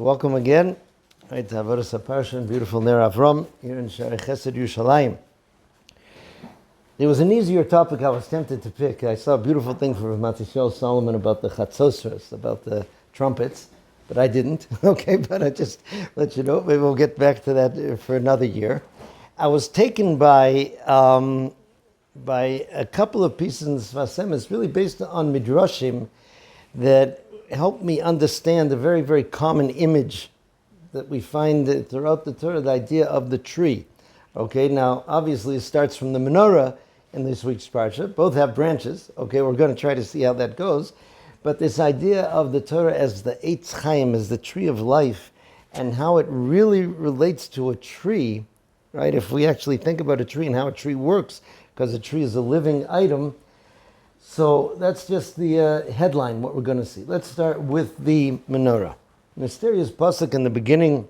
welcome again. Right, to Avodas HaParsha, beautiful Ner Avram, here in Shari Chesed, Yerushalayim. There was an easier topic I was tempted to pick. I saw a beautiful thing from Matishel Solomon about the chatzosros, about the trumpets, but I didn't. Okay, but I just let you know. Maybe we'll get back to that for another year. I was taken by a couple of pieces in Sfas. It's really based on midrashim that helped me understand a very, very common image that we find throughout the Torah, the idea of the tree. Okay, now obviously it starts from the Menorah in this week's Parsha. Both have branches. Okay, we're going to try to see how that goes. But this idea of the Torah as the Eitz Chaim, as the tree of life, and how it really relates to a tree, right? If we actually think about a tree and how a tree works, because a tree is a living item. So that's just the headline, what we're going to see. Let's start with the Menorah. Mysterious pasuk in the beginning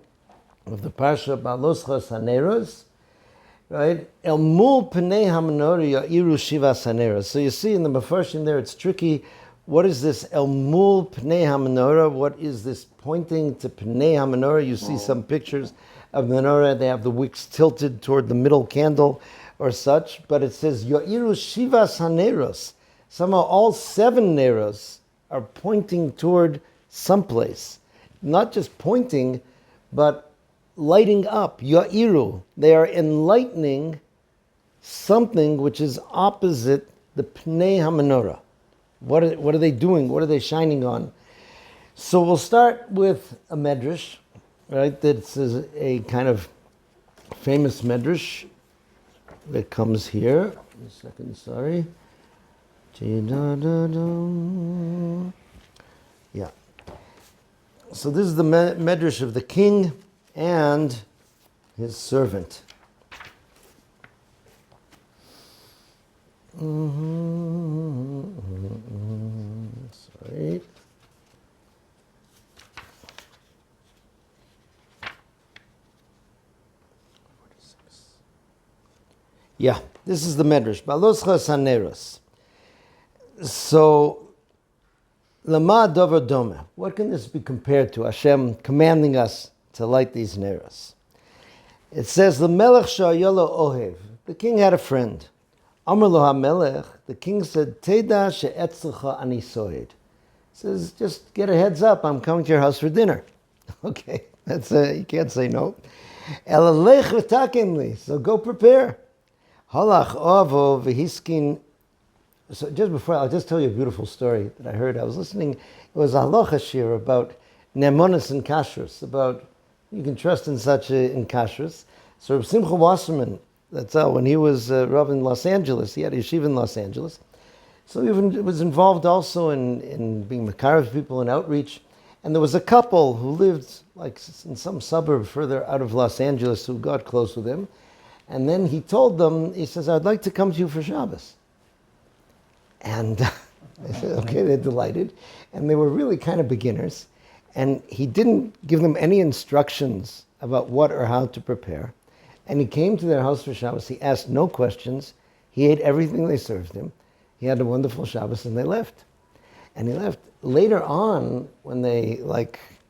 of the Parsha, Behaaloscha Saneros, right? El mul pnei ha-menorah ya'iru shiva saneros. So you see in the Mefarshim there, it's tricky. What is this El mul pnei ha-menorah? What is this pointing to pnei ha-menorah? You see some pictures of menorah. They have the wicks tilted toward the middle candle or such. But it says ya'iru shiva saneros. Somehow all 7 neros are pointing toward someplace. Not just pointing, but lighting up. Ya'iru. They are enlightening something which is opposite the Pnei HaMenorah. What are they doing? What are they shining on? So we'll start with a medrash, right? This is a kind of famous medrash that comes here. A second, sorry. Yeah. So this is the medrash of the king and his servant. Sorry. Yeah, this is the medrash. Behaaloscha Saneros. So, Lama Dover Dome. What can this be compared to? Hashem commanding us to light these neros. It says, the Melech Sha'yolo Ohev. The king had a friend. Amar lo HaMelech. The king said, Teda she'etzlecha ani soed. Says, just get a heads up. I'm coming to your house for dinner. Okay, that's you can't say no. Elalech v'taken li. So go prepare. Halach ovo v'hiskin. So just before, I'll just tell you a beautiful story that I heard. I was listening, it was a halacha shir about nemonis and kashrus, about you can trust in such in kashrus. So Reb Simcha Wasserman, that's how, when he was Rav in Los Angeles, he had a yeshiva in Los Angeles. So he was involved also in being makar of people in outreach. And there was a couple who lived like in some suburb further out of Los Angeles who got close with him. And then he told them, he says, I'd like to come to you for Shabbos. And they said, okay, they're delighted. And they were really kind of beginners. And he didn't give them any instructions about what or how to prepare. And he came to their house for Shabbos. He asked no questions. He ate everything they served him. He had a wonderful Shabbos and they left. And he left. Later on, when they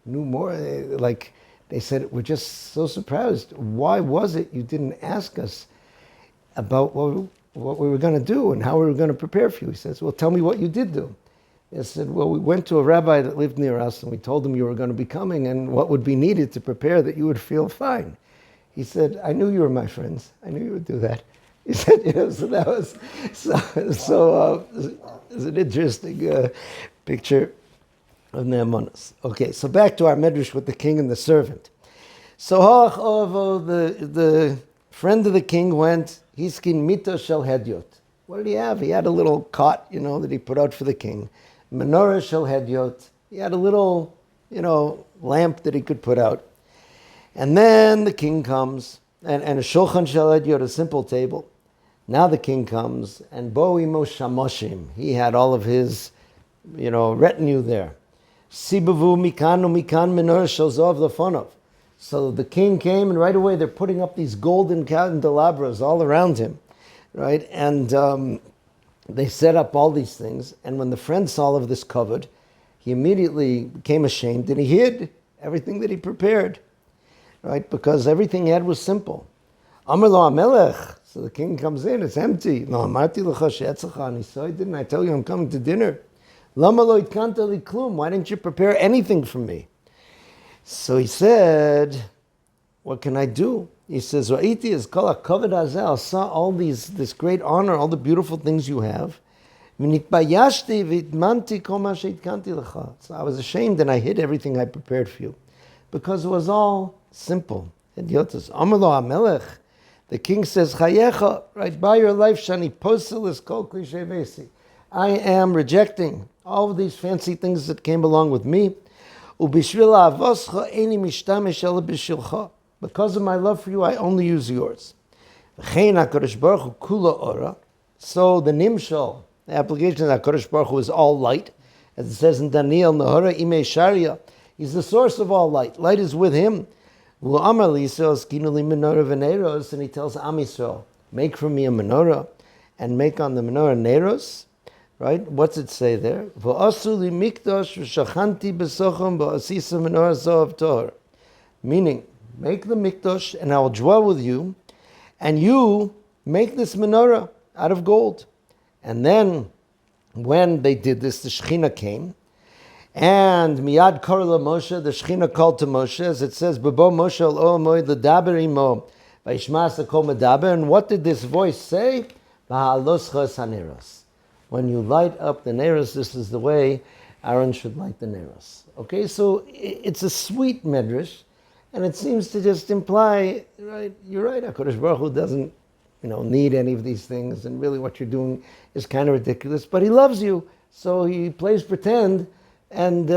knew more, they said, we're just so surprised. Why was it you didn't ask us about what we were going to do and how we were going to prepare for you? He says, well, tell me what you did do. They said, well, we went to a rabbi that lived near us and we told him you were going to be coming and what would be needed to prepare that you would feel fine. He said, I knew you were my friends. I knew you would do that. He said, so that was, it's an interesting picture of Ne'emonos. Okay, so back to our medrash with the king and the servant. So Halach Ovo, the friend of the king went, Hiskin mito shel hedyot. What did he have? He had a little cot, that he put out for the king. Menorah shel hedyot. He had a little, lamp that he could put out. And then the king comes, and a shulchan shel hedyot, a simple table. Now the king comes, and bo imo shamoshim. He had all of his, retinue there. Sibavu mikan umikan menorah shel zov lefonov. So the king came, and right away they're putting up these golden candelabras all around him, right? And they set up all these things. And when the friend saw all of this covered, he immediately became ashamed and he hid. everything that he prepared, right? Because everything he had was simple. Amar lo HaMelech, so the king comes in, it's empty. Lo amarti lecha she'etzecha ani soy, didn't I tell you I'm coming to dinner? Lama lo itkanta li klum, why didn't you prepare anything for me? So he said, what can I do? He says, Ra'iti is kol hakavod hazeh, I saw all this great honor, all the beautiful things you have. V'nitbayashti v'itmanti kol ma she'itkanti lecha. So I was ashamed and I hid everything I prepared for you. Because it was all simple. And Yotas, Amar lo HaMelech, the king says, Chayecha, right, by your life, shani posel is kol klishe vesi. I am rejecting all of these fancy things that came along with me. Ubishvil avoscha eni mishtamesh ela b'shilcha. Because of my love for you, I only use yours. V'chein HaKadosh Baruch Hu kula ora. So the nimshal, the application of HaKadosh Baruch Hu is all light. As it says in Daniel, Nahara Imei Sharia, he's the source of all light. Light is with him. V'amar li Yisrael skinu li menorah v'neiros, and he tells Am Yisrael, make for me a menorah, and make on the menorah neiros. Right? What's it say there? V'asu li mikdash v'shachanti b'socham v'asisa menorah zohav Torah. Meaning, make the mikdash, and I will dwell with you, and you make this menorah out of gold. And then, when they did this, the Shekhinah came, and miyad korah Moshe, the Shekhinah called to Moshe, as it says, B'bo Moshe al Oamoy l'daber imo, v'yishmas l'kol medaber. And what did this voice say? Behaaloscha haneros. When you light up the neros, this is the way Aaron should light the neros. Okay, so it's a sweet medrash, and it seems to just imply, right, you're right, HaKadosh Baruch Hu doesn't, need any of these things, and really what you're doing is kind of ridiculous, but he loves you, so he plays pretend, and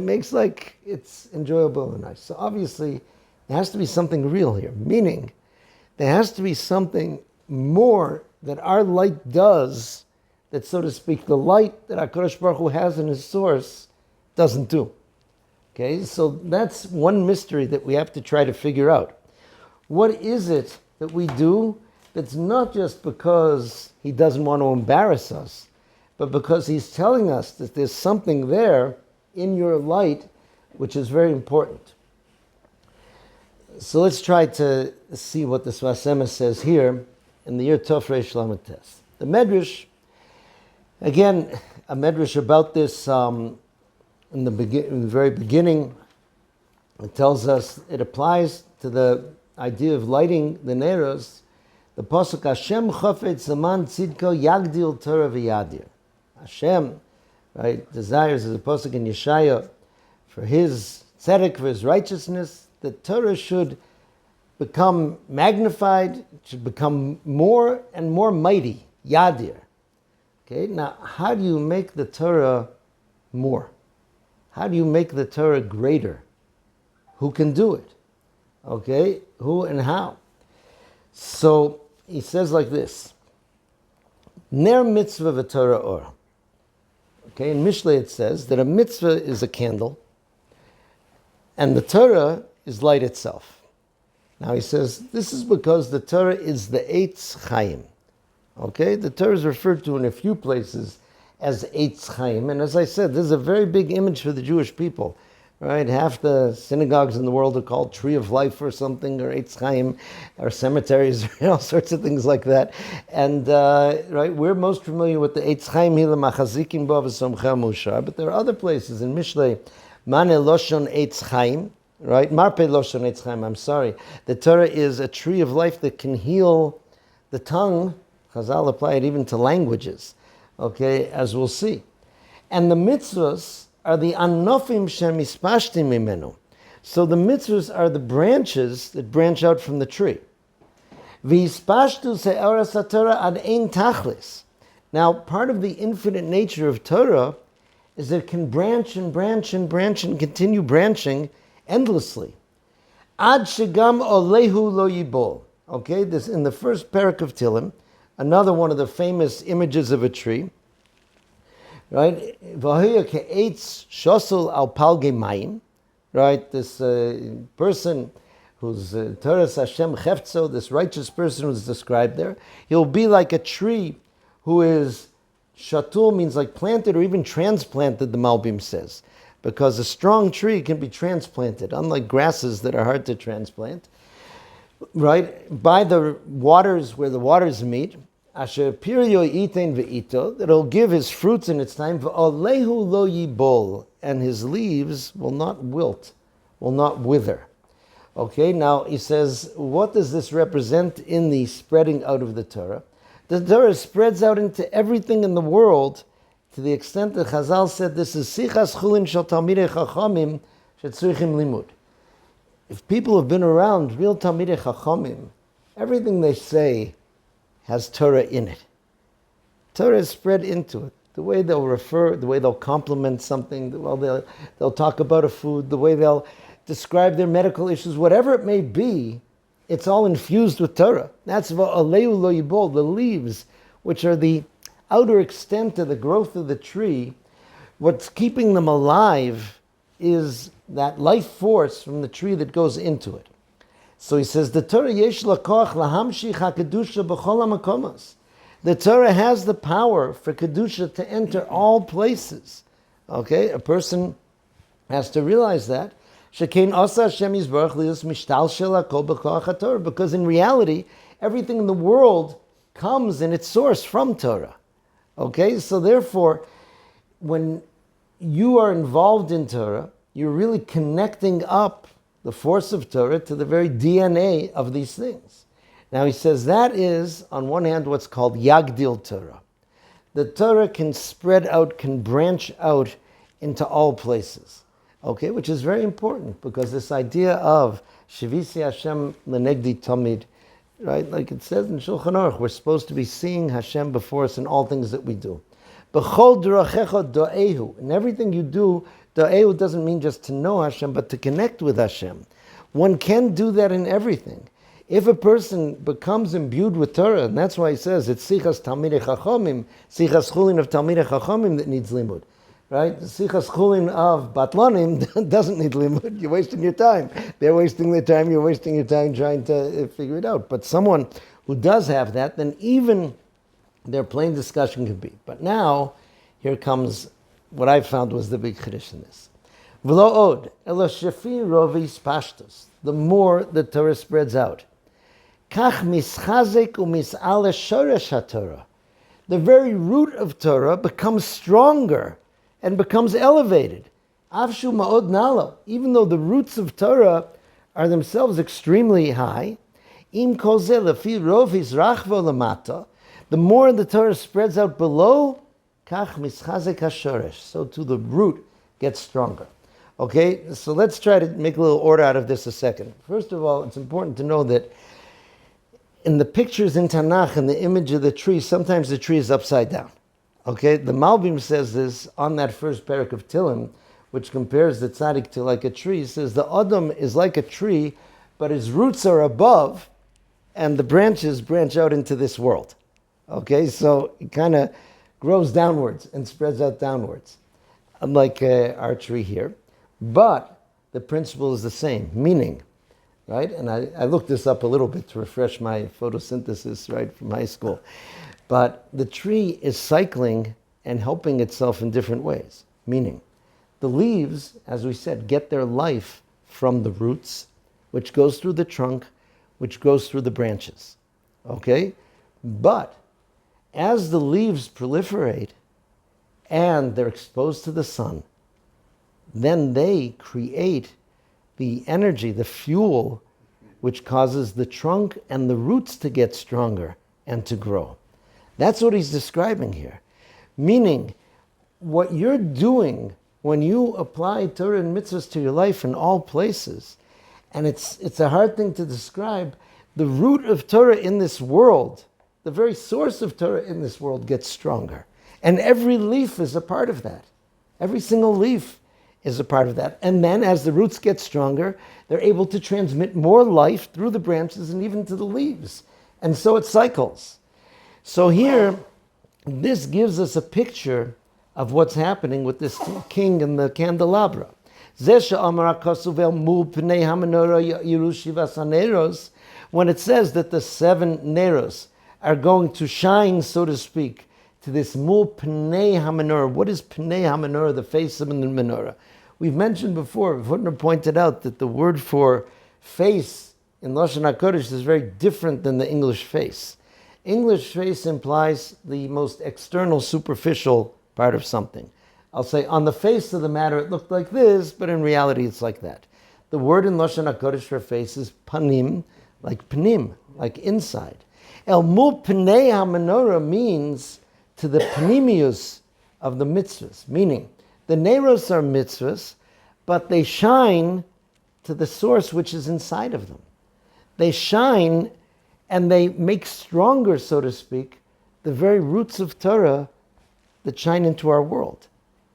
makes like it's enjoyable and nice. So obviously, there has to be something real here, meaning there has to be something more that our light does that, so to speak, the light that HaKadosh Baruch Hu has in his source doesn't do. Okay, so that's one mystery that we have to try to figure out. What is it that we do that's not just because he doesn't want to embarrass us, but because he's telling us that there's something there in your light which is very important. So let's try to see what the Sfas Emes says here in the year Tov Reish Lamed Tes. The Medrash, again, a Medrash about this in the very beginning. It tells us, it applies to the idea of lighting the neros. The Pasuk, Hashem chafetz zaman tzidko yagdil Torah v'yadir. Hashem, right, desires, as a Pasuk in Yeshaya, for his tzedek, for his righteousness, that Torah should become magnified, should become more and more mighty, yadir. Okay, now how do you make the Torah more? How do you make the Torah greater? Who can do it? Okay, who and how? So he says like this: Ner mitzvah v'Torah or. Okay, in Mishlei it says that a mitzvah is a candle, and the Torah is light itself. Now he says this is because the Torah is the Eitz Chaim. Okay, the Torah is referred to in a few places as Eitz Chaim, and as I said, this is a very big image for the Jewish people. Right, half the synagogues in the world are called Tree of Life or something, or Eitz Chaim, or cemeteries, or all sorts of things like that. And right, we're most familiar with the Eitz Chaim Hila Machazikim Bo V'Somchei Mushar, but there are other places in Mishlei, Mane Loshon Eitz Chaim, right? Marpe Loshon Eitz Chaim. I'm sorry. The Torah is a tree of life that can heal the tongue. Chazal apply it even to languages. Okay, as we'll see, and the mitzvahs are the anofim shemispashtim mimenu. So the mitzvahs are the branches that branch out from the tree. V'ispashtu se'eras haTorah ad ein tachlis. Now, part of the infinite nature of Torah is that it can branch and branch and branch and continue branching endlessly. Ad shegam olehu lo yibol. Okay, this in the first parak of Tilim, another one of the famous images of a tree. Right, right. This person who's Toras Hashem Chefzo, this righteous person who's described there, he'll be like a tree who is shatul, means like planted or even transplanted. The Malbim says, because a strong tree can be transplanted, unlike grasses that are hard to transplant, right? By the waters where the waters meet, asher pirio iten ve'ito, that it'll give his fruits in its time, ve'olehu lo yibol, and his leaves will not wilt, will not wither. Okay, now he says, what does this represent in the spreading out of the Torah? The Torah spreads out into everything in the world to the extent that Chazal said this is sichas chulin shel talmidei chachamim shetzrichim limud. If people have been around real talmidei chachamim, everything they say has Torah in it. Torah is spread into it. The way they'll refer, the way they'll compliment something, they'll talk about a food, the way they'll describe their medical issues, whatever it may be, it's all infused with Torah. That's va'aleu lo yibol, the leaves, which are the outer extent of the growth of the tree. What's keeping them alive is that life force from the tree that goes into it. So he says, the Torah yesh lakoch lahamshich hakedusha b'chol hamakomos. The Torah has the power for kedusha to enter all places. Okay, a person has to realize that. Shekein asa Hashem yizbarach lius mishtal shel hakol b'koach haTorah, because in reality, everything in the world comes in its source from Torah. Okay, so therefore, when you are involved in Torah, you're really connecting up the force of Torah to the very DNA of these things. Now he says that is, on one hand, what's called Yagdil Torah. The Torah can spread out, can branch out into all places. Okay, which is very important, because this idea of Shivisi Hashem lenegdi tamid, right? Like it says in Shulchan Aruch, we're supposed to be seeing Hashem before us in all things that we do. B'chol d'rachecha do'ehu. In everything you do, do'ehu doesn't mean just to know Hashem, but to connect with Hashem. One can do that in everything. If a person becomes imbued with Torah, and that's why he says it's sichas talmidei chachamim, sichas chulin of talmidei chachamim that needs limud. Right? The sichas chulin of batlanim doesn't need limud. You're wasting your time. They're wasting their time. You're wasting your time trying to figure it out. But someone who does have that, then even their plain discussion can be. But now, here comes what I found was the big chiddush in this. V'lo od, elo shefi rovis pashtos. The more the Torah spreads out. Kach mischazek umis'ale shoresh haTorah. The very root of Torah becomes stronger and becomes elevated. Avshu ma'od nalo. Even though the roots of Torah are themselves extremely high, im kol zeh lefi rovis rachvo lamata. The more the Torah spreads out below, kach mischazek hashoresh. So too the root gets stronger. Okay, so let's try to make a little order out of this a second. First of all, it's important to know that in the pictures in Tanakh, in the image of the tree, sometimes the tree is upside down. Okay, the Malbim says this on that first parak of Tilim, which compares the tzaddik to like a tree. He says the Adam is like a tree, but his roots are above, and the branches branch out into this world. Okay, so it kind of grows downwards and spreads out downwards, unlike our tree here. But the principle is the same, meaning, right? And I looked this up a little bit to refresh my photosynthesis, right, from high school. But the tree is cycling and helping itself in different ways, meaning the leaves, as we said, get their life from the roots, which goes through the trunk, which goes through the branches. Okay? But as the leaves proliferate and they're exposed to the sun, then they create the energy, the fuel, which causes the trunk and the roots to get stronger and to grow. That's what he's describing here. Meaning, what you're doing when you apply Torah and mitzvahs to your life in all places, and it's a hard thing to describe, the root of Torah in this world, the very source of Torah in this world gets stronger. And every leaf is a part of that. Every single leaf is a part of that. And then as the roots get stronger, they're able to transmit more life through the branches and even to the leaves. And so it cycles. So here, this gives us a picture of what's happening with this king and the candelabra. When it says that the 7 neros are going to shine, so to speak, to this mul pnei ha-menorah. What is pnei ha-menorah, the face of the menorah? We've mentioned before, Hutner pointed out that the word for face in Lashon HaKodesh is very different than the English face. English face implies the most external, superficial part of something. I'll say, on the face of the matter, it looked like this, but in reality, it's like that. The word in Lashon HaKodesh for face is panim, like inside. El mul pnei ha-menorah means to the panimius of the mitzvahs, meaning the neros are mitzvahs, but they shine to the source which is inside of them. They shine and they make stronger, so to speak, the very roots of Torah that shine into our world.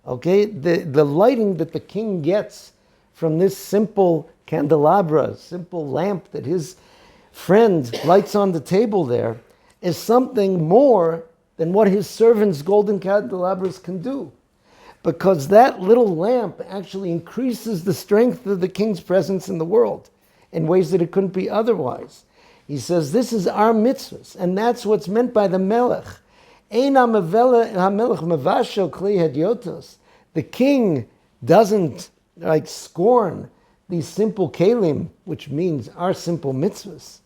Okay? The lighting that the king gets from this simple candelabra, simple lamp that his friend lights on the table there, is something more than what his servants' golden candelabras can do. Because that little lamp actually increases the strength of the king's presence in the world in ways that it couldn't be otherwise. He says, this is our mitzvahs, and that's what's meant by the melech. The king doesn't scorn these simple kelim, which means our simple mitzvahs.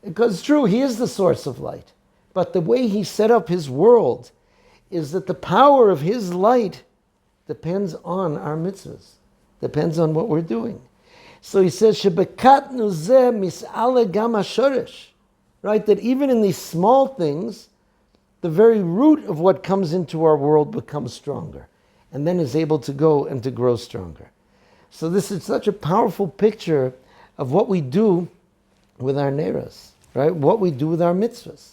Because it's true, he is the source of light. But the way he set up his world is that the power of his light depends on our mitzvahs, depends on what we're doing. So he says, "Shebekatnu zeh mis'ale gam hashorish," right? That even in these small things, the very root of what comes into our world becomes stronger, and then is able to go and to grow stronger. So this is such a powerful picture of what we do with our neros, right? What we do with our mitzvahs.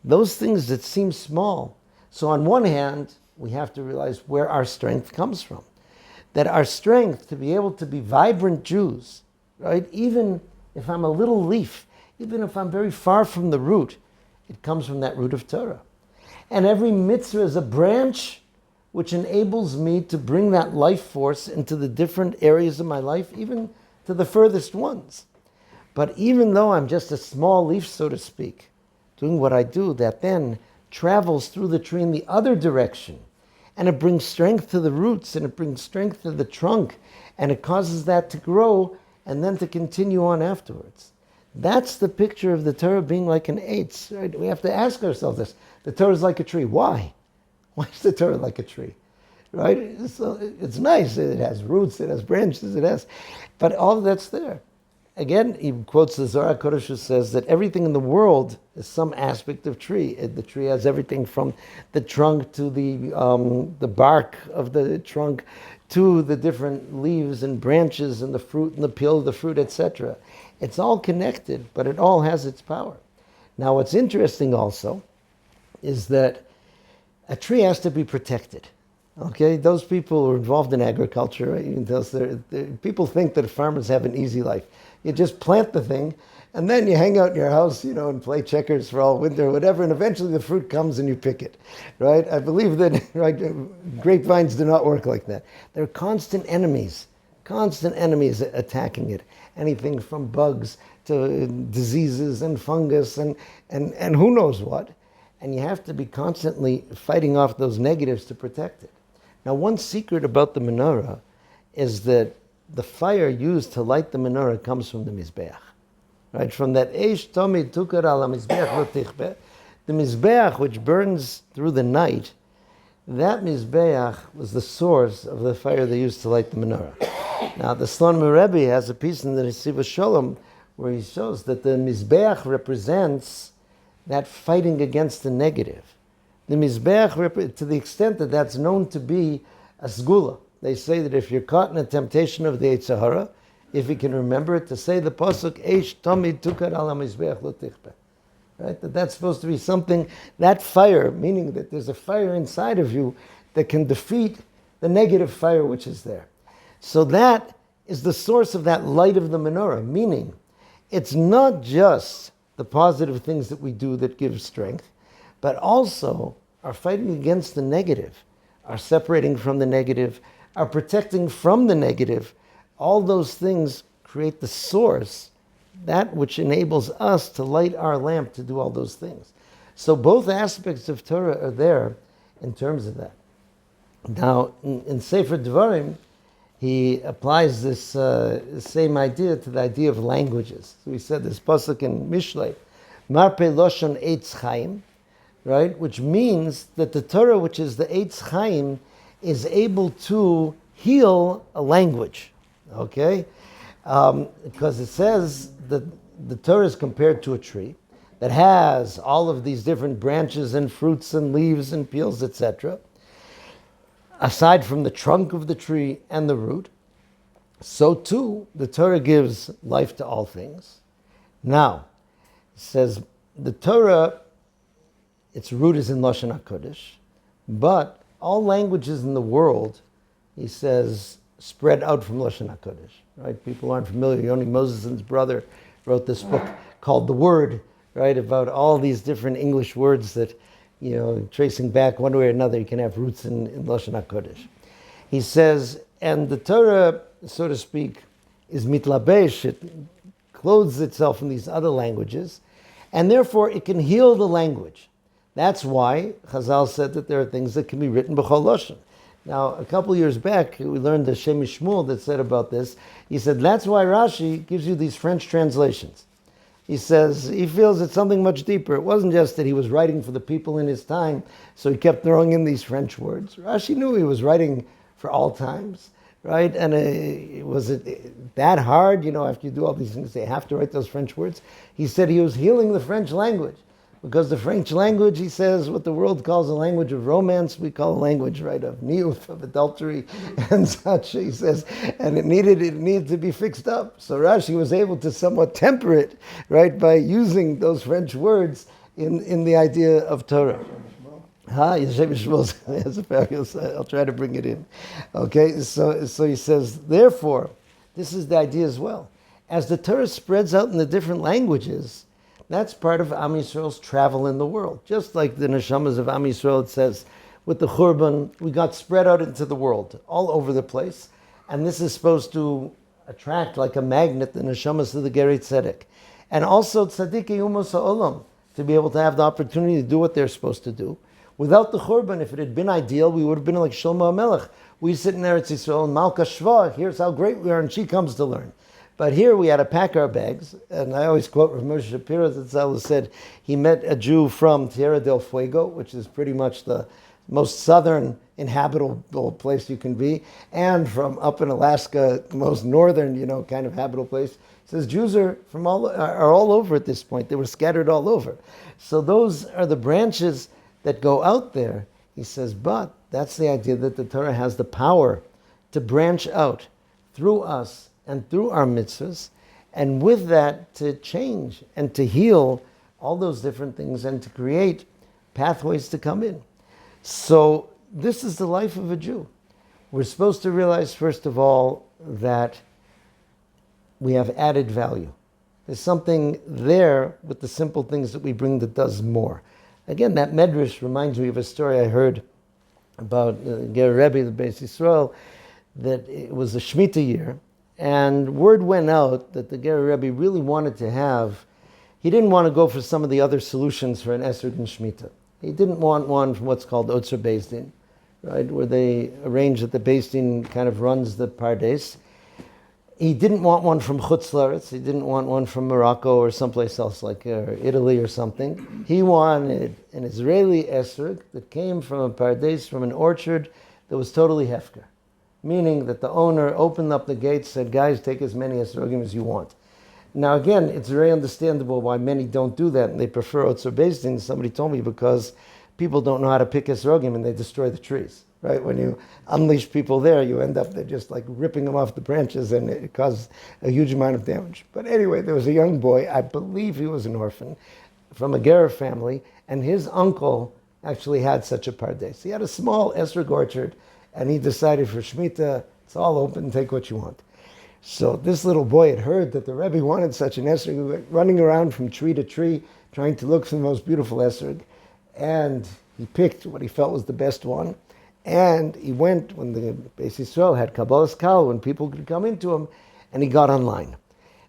Those things that seem small. So on one hand, we have to realize where our strength comes from. That our strength to be able to be vibrant Jews, right? Even if I'm a little leaf, even if I'm very far from the root, it comes from that root of Torah. And every mitzvah is a branch which enables me to bring that life force into the different areas of my life, even to the furthest ones. But even though I'm just a small leaf, so to speak, doing what I do, that then travels through the tree in the other direction. And it brings strength to the roots, and it brings strength to the trunk, and it causes that to grow, and then to continue on afterwards. That's the picture of the Torah being like an eitz, right? We have to ask ourselves this. The Torah is like a tree. Why? Why is the Torah like a tree? Right? So it's nice. It has roots, it has branches, but all of that's there. Again, he quotes the Zohar HaKodesh, who says that everything in the world is some aspect of tree. The tree has everything from the trunk to the bark of the trunk to the different leaves and branches and the fruit and the peel of the fruit, etc. It's all connected, but it all has its power. Now, what's interesting also is that a tree has to be protected. Okay, those people who are involved in agriculture, right? Even those, people think that farmers have an easy life. You just plant the thing, and then you hang out in your house, and play checkers for all winter or whatever, and eventually the fruit comes and you pick it, right? I believe that grapevines do not work like that. They're constant enemies attacking it. Anything from bugs to diseases and fungus and who knows what. And you have to be constantly fighting off those negatives to protect it. Now, one secret about the menorah is that the fire used to light the menorah comes from the mizbeach, right? From that eish tomid tukar ala mizbeach lo tichbe, the mizbeach which burns through the night, that mizbeach was the source of the fire they used to light the menorah. Now, the Slonim Rebbe has a piece in the Nesiva Shalom where he shows that the mizbeach represents that fighting against the negative. The mizbeach, to the extent that that's known to be a sgula. They say that if you're caught in a temptation of the Yetzer Hara, if you can remember it, to say the pasuk eish tamid tukar ala mizbeach lo tichbe, right? That's supposed to be something, that fire, meaning that there's a fire inside of you that can defeat the negative fire which is there. So that is the source of that light of the menorah, meaning it's not just the positive things that we do that give strength, but also our fighting against the negative, our separating from the negative, our protecting from the negative. All those things create the source, that which enables us to light our lamp to do all those things. So both aspects of Torah are there in terms of that. Now, in Sefer Devarim, he applies this same idea to the idea of languages. So he said this pasuk in Mishlei, Marpe Loshon Eitz Chaim, right? Which means that the Torah, which is the Eitz Chaim, is able to heal a language, okay? Because it says that the Torah is compared to a tree that has all of these different branches and fruits and leaves and peels, etc. Aside from the trunk of the tree and the root, so too the Torah gives life to all things. Now, it says the Torah, its root is in Lashon HaKodesh, but all languages in the world, he says, spread out from Lashon HaKodesh. Right? People aren't familiar. Yoni Moses's brother wrote this book called The Word, right? About all these different English words that, tracing back one way or another, you can have roots in Lashon HaKodesh. He says, and the Torah, so to speak, is mitlabesh, it clothes itself in these other languages, and therefore it can heal the language. That's why Chazal said that there are things that can be written b'chol lashon. Now, a couple years back, we learned the Shem Shmuel that said about this. He said, that's why Rashi gives you these French translations. He says, he feels it's something much deeper. It wasn't just that he was writing for the people in his time, so he kept throwing in these French words. Rashi knew he was writing for all times, right? And was it that hard, after you do all these things, they have to write those French words? He said he was healing the French language. Because the French language, he says, what the world calls a language of romance, we call a language, right, of niyut, of adultery and such. He says, and it needed to be fixed up. So Rashi was able to somewhat temper it, right, by using those French words in the idea of Torah. I'll try to bring it in. Okay, so he says, therefore, this is the idea as well. As the Torah spreads out in the different languages, that's part of Am Yisrael's travel in the world. Just like the neshamas of Am Yisrael, it says, with the Churban, we got spread out into the world, all over the place. And this is supposed to attract, like a magnet, the neshamas of the Gerei Tzedek. And also Tzadikei Umos HaOlam, to be able to have the opportunity to do what they're supposed to do. Without the Churban, if it had been ideal, we would have been like Shlomo HaMelech. We sit in Eretz Yisrael, and Malka Shva, here's how great we are, and she comes to learn. But here we had to pack our bags, and I always quote Rav Moshe Shapiro that said he met a Jew from Tierra del Fuego, which is pretty much the most southern inhabitable place you can be, and from up in Alaska, the most northern, kind of habitable place. He says Jews are all over at this point. They were scattered all over. So those are the branches that go out there. He says, but that's the idea that the Torah has the power to branch out through us and through our mitzvahs, and with that to change and to heal all those different things and to create pathways to come in. So this is the life of a Jew. We're supposed to realize, first of all, that we have added value. There's something there with the simple things that we bring that does more. Again, that medrash reminds me of a story I heard about Ger Rebbe, the Beis Yisrael, that it was a Shemitah year, and word went out that the Ger Rebbe really wanted to have, he didn't want to go for some of the other solutions for an Esrog and Shemitah. He didn't want one from what's called Otzer Beis Din, right, where they arrange that the Beis Din kind of runs the Pardes. He didn't want one from Chutz La'aretz. He didn't want one from Morocco or someplace else like Italy or something. He wanted an Israeli esrog that came from a pardes, from an orchard that was totally hefker, meaning that the owner opened up the gates, said, guys, take as many esrogim as you want. Now again, it's very understandable why many don't do that and they prefer Otzer Beis Din. Somebody told me because people don't know how to pick esrogim and they destroy the trees. Right, when you unleash people there, you end up they're just like ripping them off the branches, and it causes a huge amount of damage. But anyway, there was a young boy, I believe he was an orphan, from a Ger family, and his uncle actually had such a pardes. He had a small esrog orchard, and he decided for Shemitah, it's all open, take what you want. So this little boy had heard that the Rebbe wanted such an esrog. He went running around from tree to tree, trying to look for the most beautiful esrog, and he picked what he felt was the best one. And he went when the Beis Yisrael had Kabbalas Kal, when people could come into him, and he got online.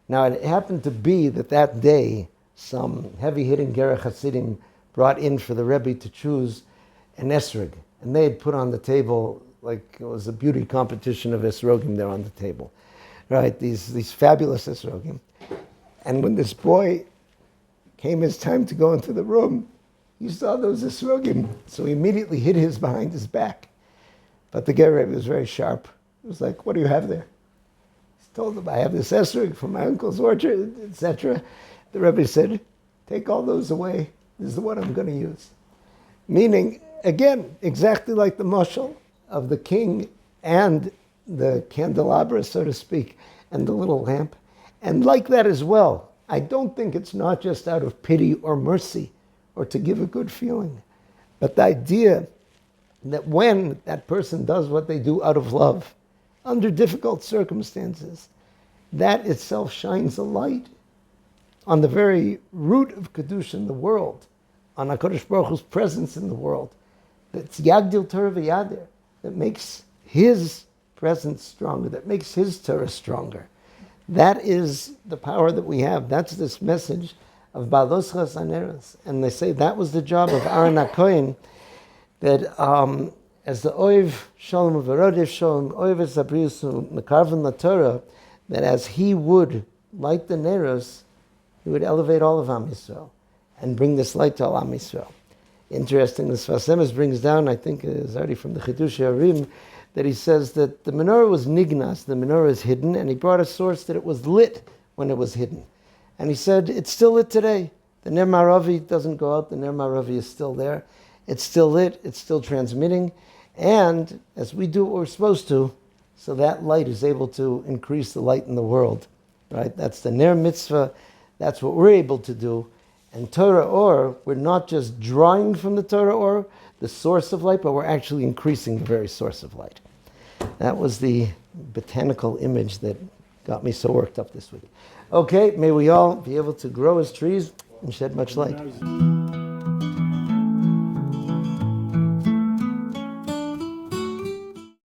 Now it happened to be that day, some heavy-hitting Gerech Hasidim brought in for the Rebbe to choose an esrog. And they had put on the table like it was a beauty competition of esrogim there on the table, right? These fabulous esrogim. And when this boy came his time to go into the room, he saw those esrogim, so he immediately hid his behind his back. But the Rebbe was very sharp. He was like, "What do you have there?" He told him, "I have this esrog from my uncle's orchard, etc." The Rebbe said, "Take all those away. This is the one I'm going to use." Meaning, again, exactly like the mashal of the king and the candelabra, so to speak, and the little lamp. And like that as well, I don't think it's not just out of pity or mercy or to give a good feeling, but the idea that when that person does what they do out of love, under difficult circumstances, that itself shines a light on the very root of Kedusha in the world, on HaKadosh Baruch Hu's presence in the world. That's Yagdil Torah v'Yadir, that makes his presence stronger, that makes his Torah stronger. That is the power that we have. That's this message of Behaaloscha Aneros. And they say that was the job of Aaron HaKohen, that as the Oiv Shalom V'Rodev Shalom, Oiv Esabrius Mekarven LaTorah, that as he would light the Neros, he would elevate all of Am Yisrael and bring this light to all Am Yisrael. Interesting, the Sfas Emes brings down, I think it's already from the Chidush Harim, that he says that the menorah was nignas, the menorah is hidden, and he brought a source that it was lit when it was hidden. And he said, it's still lit today. The Ner Maravi doesn't go out, the Ner Maravi is still there. It's still lit, it's still transmitting, and as we do what we're supposed to, so that light is able to increase the light in the world, right? That's the Ner Mitzvah, that's what we're able to do. And Torah Or, we're not just drawing from the Torah Or, the source of light, but we're actually increasing the very source of light. That was the botanical image that got me so worked up this week. Okay, may we all be able to grow as trees and shed much light.